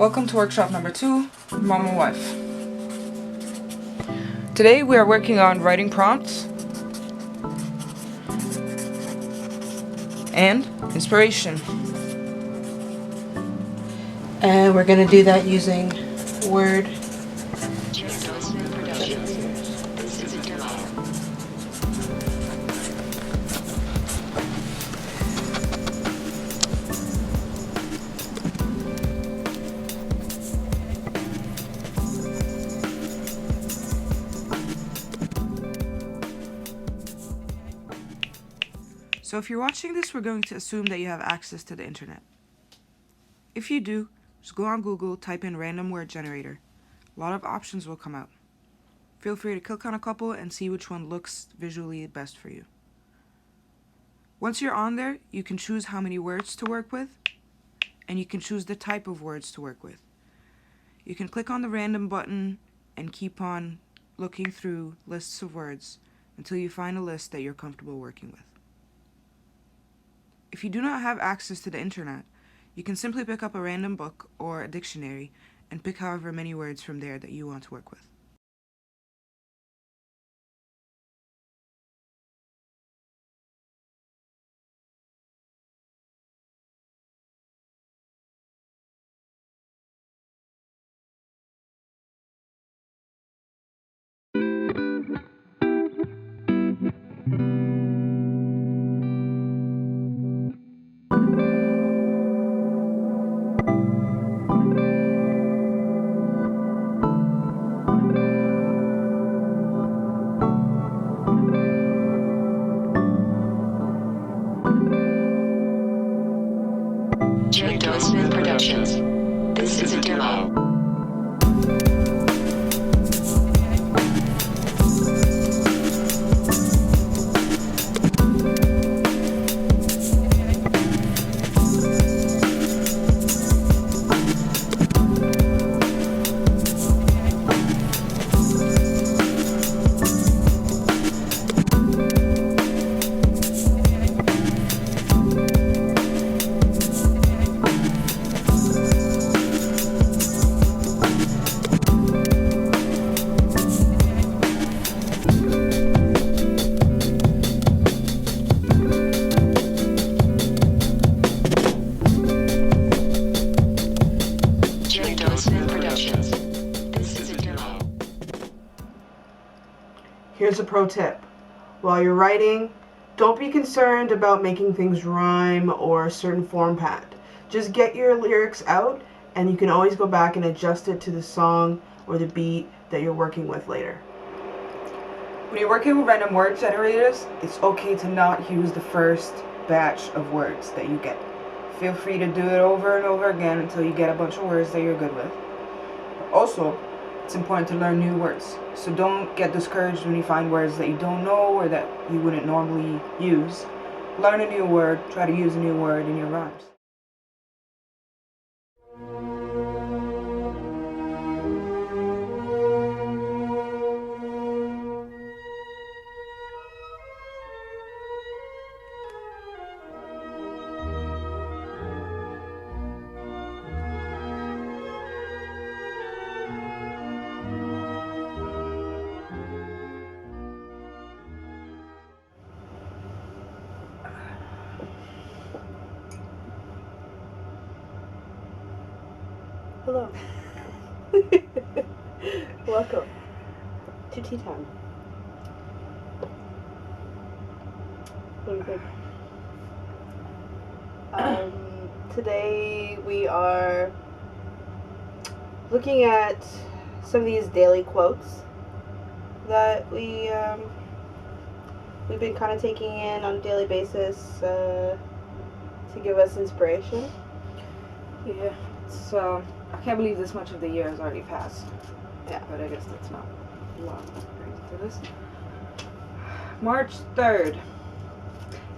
Welcome to workshop number 2, Mom and Wife. Today we are working on writing prompts and inspiration. And we're going to do that using Word. So if you're watching this, we're going to assume that you have access to the internet. If you do, just go on Google, type in random word generator. A lot of options will come out. Feel free to click on a couple and see which one looks visually best for you. Once you're on there, you can choose how many words to work with, and you can choose the type of words to work with. You can click on the random button and keep on looking through lists of words until you find a list that you're comfortable working with. If you do not have access to the internet, you can simply pick up a random book or a dictionary and pick however many words from there that you want to work with. Productions. This is a demo. Here's a pro tip. While you're writing, don't be concerned about making things rhyme or a certain format. Just get your lyrics out and you can always go back and adjust it to the song or the beat that you're working with later. When you're working with random word generators, it's okay to not use the first batch of words that you get. Feel free to do it over and over again until you get a bunch of words that you're good with. Also, it's important to learn new words, so don't get discouraged when you find words that you don't know or that you wouldn't normally use. Learn a new word, try to use a new word in your rhymes. Hello. Welcome to tea time. What do you think? Today we are looking at some of these daily quotes that we've been kind of taking in on a daily basis to give us inspiration. Yeah, so I can't believe this much of the year has already passed. Yeah, but I guess that's not long to this. March 3rd.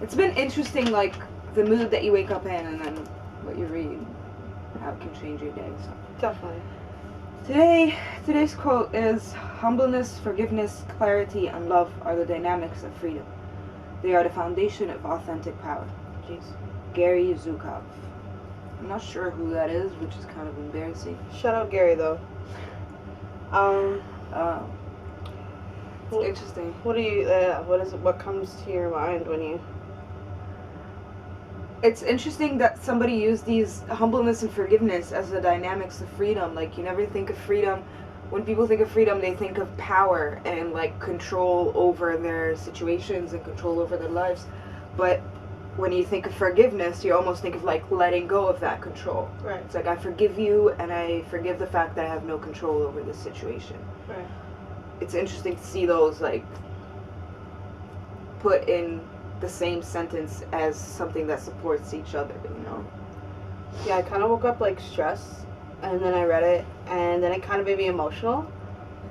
It's been interesting, like, the mood that you wake up in and then what you read, how it can change your day. So. Definitely. Today's quote is, "Humbleness, forgiveness, clarity, and love are the dynamics of freedom. They are the foundation of authentic power." Jeez. Gary Zukov. I'm not sure who that is, which is kind of embarrassing. Shout out Gary though. It's interesting. What do you? What comes to your mind when you? It's interesting that somebody used these humbleness and forgiveness as the dynamics of freedom. Like, you never think of freedom. When people think of freedom, they think of power and like control over their situations and control over their lives. But when you think of forgiveness, you almost think of like letting go of that control. Right. It's like, I forgive you and I forgive the fact that I have no control over this situation. Right. It's interesting to see those like put in the same sentence as something that supports each other, you know? Yeah, I kind of woke up like stressed, and then I read it, and then it kind of made me emotional.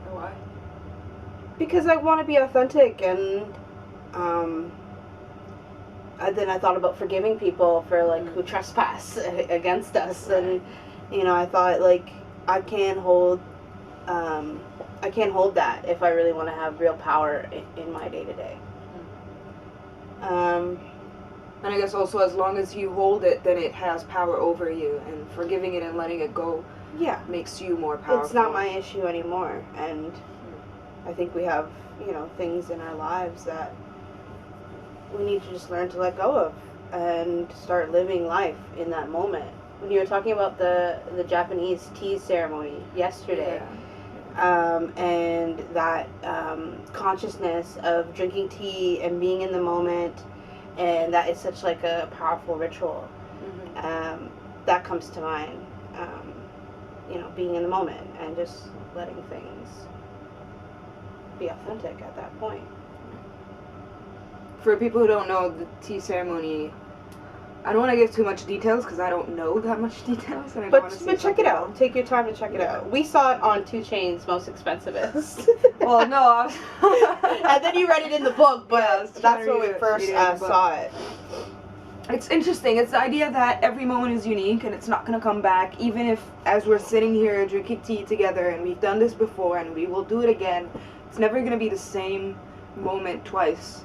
Why? Because I want to be authentic, and then I thought about forgiving people for like who trespass against us, and you know, I thought like I can't hold that if I really want to have real power in my day to day. And I guess also as long as you hold it, then it has power over you, and forgiving it and letting it go makes you more powerful. It's not my issue anymore, and I think we have, you know, things in our lives that we need to just learn to let go of and start living life in that moment. When you were talking about the Japanese tea ceremony yesterday, and that consciousness of drinking tea and being in the moment, and that is such like a powerful ritual. That comes to mind. You know, being in the moment and just letting things be authentic at that point. For people who don't know, the tea ceremony, I don't want to give too much details because I don't know that much details. And I don't want to say But check it out. Take your time to check it out. We saw it on 2 Chainz' Most Expensivest. Well, no, I was and then you read it in the book, but Yeah, that's when we first saw it. It's interesting. It's the idea that every moment is unique and it's not going to come back, even if, as we're sitting here drinking tea together, and we've done this before and we will do it again, it's never going to be the same moment twice.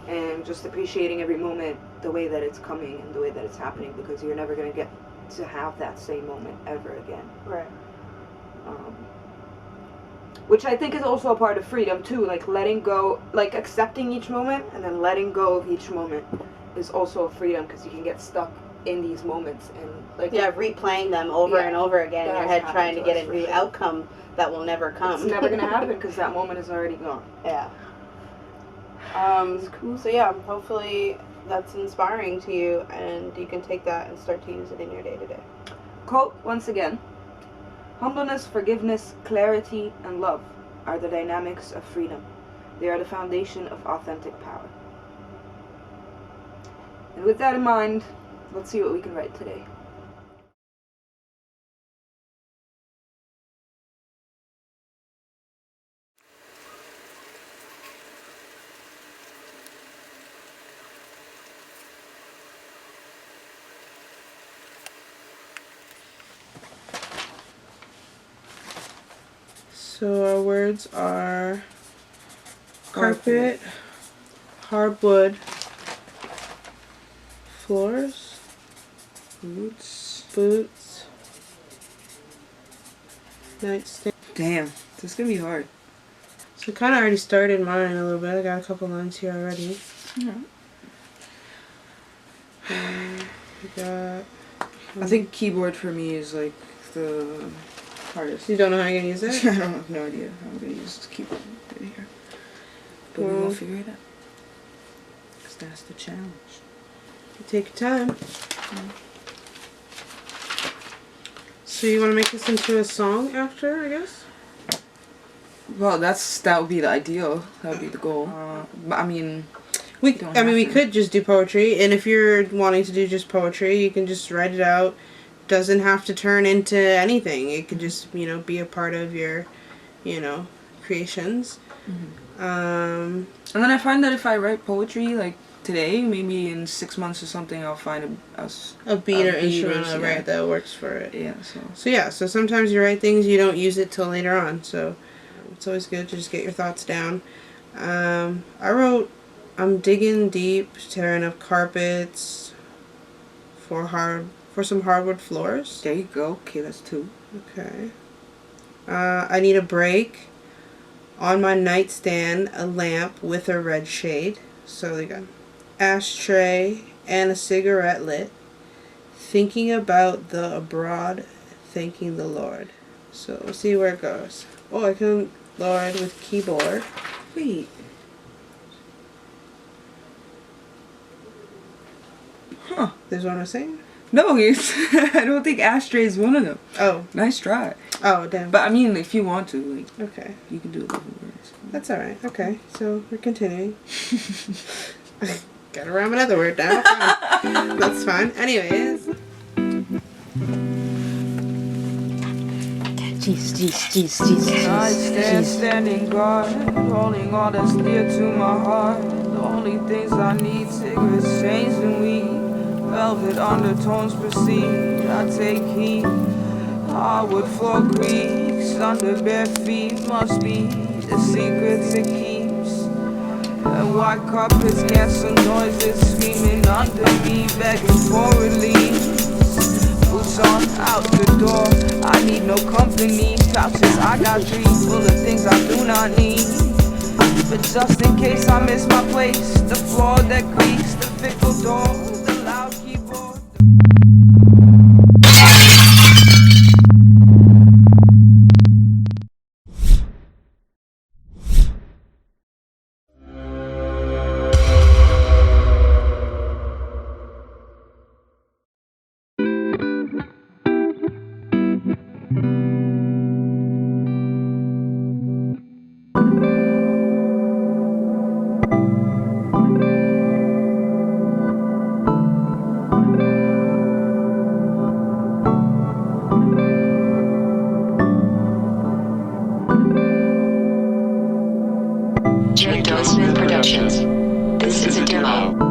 And just appreciating every moment the way that it's coming and the way that it's happening, because you're never going to get to have that same moment ever again. Right. Which I think is also a part of freedom too, like letting go, like accepting each moment and then letting go of each moment is also a freedom, because you can get stuck in these moments and like replaying them over and over again in your head, trying to get a new outcome that will never come. It's never going to happen because that moment is already gone. Yeah. It's cool. So yeah, hopefully that's inspiring to you, and you can take that and start to use it in your day to day. Quote once again: humbleness, forgiveness, clarity, and love are the dynamics of freedom. They are the foundation of authentic power. And with that in mind, let's see what we can write today. So our words are carpet, hardwood, floors, boots, nightstand. Damn, this is gonna be hard. So I kind of already started mine a little bit. I got a couple lines here already. We got. I think keyboard for me is like the hardest. You don't know how you're gonna use it? I don't have no idea how I'm gonna use this keyboard in here. But we will figure it out. Because that's the challenge. You take your time. So you want to make this into a song after, I guess? Well, that would be the ideal. That would be the goal. But I mean, we could just do poetry, and if you're wanting to do just poetry, you can just write it out. Doesn't have to turn into anything. It could just, be a part of your, creations. And then I find that if I write poetry, like today, maybe in 6 months or something, I'll find a beat or instrument, right, that works for it. Yeah. So sometimes you write things, you don't use it till later on. So it's always good to just get your thoughts down. I wrote, I'm digging deep, tearing up carpets, For some hardwood floors. There you go. Okay, that's 2. Okay. I need a break. On my nightstand, a lamp with a red shade. So they got ashtray and a cigarette lit. Thinking about the abroad, thanking the Lord. So we'll see where it goes. Oh, I can Lord with keyboard. Wait. Huh. This is what I'm saying? No, I don't think ashtray is one of them. Oh. Nice try. Oh, damn. But I mean, if you want to, like, Okay. you can do it different words. That's alright. Okay. So we're continuing. Gotta rhyme another word now. Fine. That's fine. Anyways. I stand standing guard, holding all that's dear to my heart. The only things I need, cigarettes, chains, and weed. Velvet undertones proceed, I take heed. Hardwood floor creaks, under bare feet must be the secrets it keeps. And white carpets cancel noises, screaming under me, begging for release. Boots on, out the door, I need no company. Pouches, I got 3 full of things I do not need. But just in case I miss my place, the floor that creaks, the fickle door, the loud keyboard. Productions. This is a demo.